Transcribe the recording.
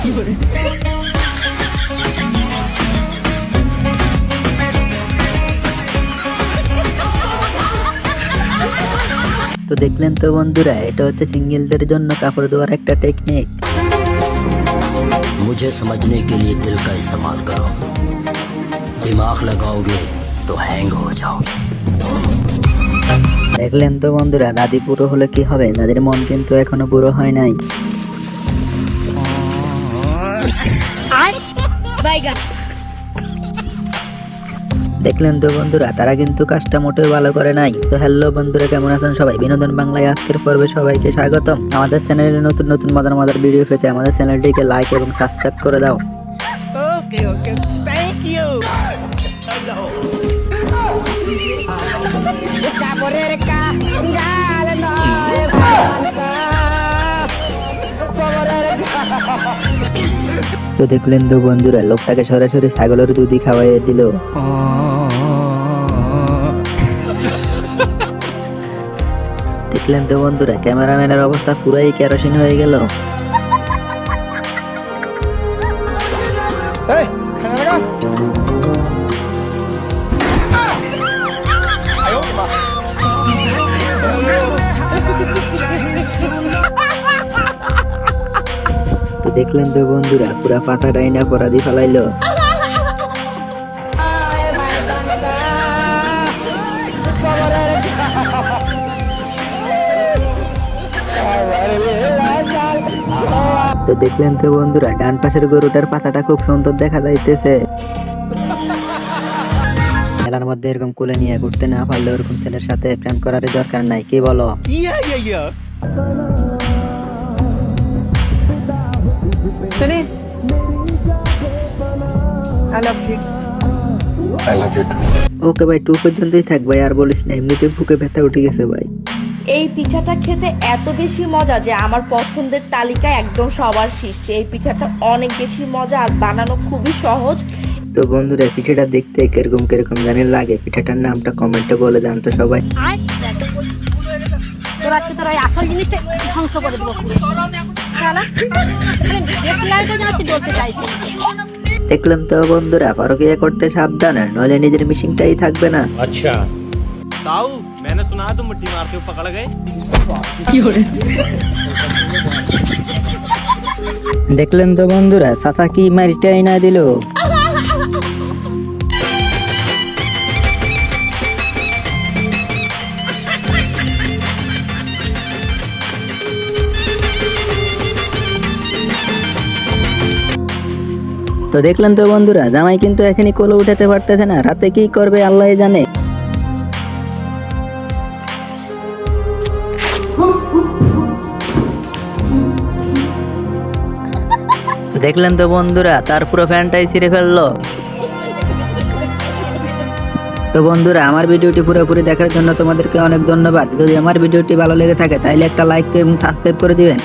তো দেখলেন তো বন্ধুরা, এটা হচ্ছে সিঙ্গেলদের জন্য কাপড় ধোয়ার একটা টেকনিক। मुझे समझने के लिए दिल का इस्तेमाल करो, दिमाग लगाओगे तो हैंग हो जाओगे। দেখলেন তো বন্ধুরা, দাদি বুড়ো হলে কি হবে, দাদির মন কিন্তু এখনো বুড়ো হয় নাই। দেখলেন তো বন্ধুরা, তারা কিন্তু কাজটা মোটেও ভালো করে নাই। তো হ্যালো বন্ধুরা, কেমন আছেন সবাই? বিনোদন বাংলায় আজকের পর্বে সবাইকে স্বাগতম। আমাদের চ্যানেলে নতুন নতুন মজার ভিডিও পেতে আমাদের চ্যানেলটিকে লাইক এবং সাবস্ক্রাইব করে দাও। ওকে ওকে, থ্যাংক ইউ। তো দেখলেন তো বন্ধুরা, লোকটাকে সরাসরি ছাগলের দুধই খাওয়াইয়ে দিল। দেখলেন তো বন্ধুরা, ক্যামেরাম্যানের অবস্থা পুরাই কেরোসিন হয়ে গেল। তো দেখলেন তো বন্ধুরা, পুরা পাতা ডাইনা পরাদি ফেলাইলো। তো দেখলেন তো বন্ধুরা, ডান পাশের গরুটার পাতাটা খুব সুন্দর দেখা যাইতেছে। মেলার মধ্যে এরকম কোলে নিয়ে ঘুরতে না পারলে ওরকম ছেলের সাথে প্রেম করার দরকার নাই, কি বলো? ওকে ভাই, 2 পর্যন্তই থাক ভাই, আর বলিস না, এমনিতে বুকে ব্যথা উঠে গেছে ভাই। এই পিঠাটা খেতে এত বেশি মজা যে আমার পছন্দের তালিকায় একদম সবার শীর্ষে। এই পিঠাটা অনেক বেশি মজা আর বানানো খুবই সহজ। তো বন্ধুরা, পিঠাটা দেখতে কিরকম কিরকম জানি লাগে, পিঠাটার নামটা কমেন্টে বলে জানতো সবাই। দেখলেন তো বন্ধুরা, পরকীয়া করতে সাবধান, নইলে নিজের মিশিংটাই থাকবে না। अच्छा ताऊ, मैंने सुना तुम मिट्टी मारते हो पकड़ गए। দেখলেন তো বন্ধুরা, চাচা কি মারিটাই না দিল। তো দেখলেন তো বন্ধুরা, জামাই কিন্তু এখনই কোলে উঠাতে পারতেছে না, রাতে কি করবে আল্লাহ জানে। দেখলেন তো বন্ধুরা, তার পুরো ফ্যানটাই ছিঁড়ে ফেললো। তো বন্ধুরা, আমার ভিডিওটি পুরোপুরি দেখার জন্য তোমাদেরকে অনেক ধন্যবাদ। যদি আমার ভিডিওটি ভালো লেগে থাকে তাহলে একটা লাইক এবং সাবস্ক্রাইব করে দিবেন।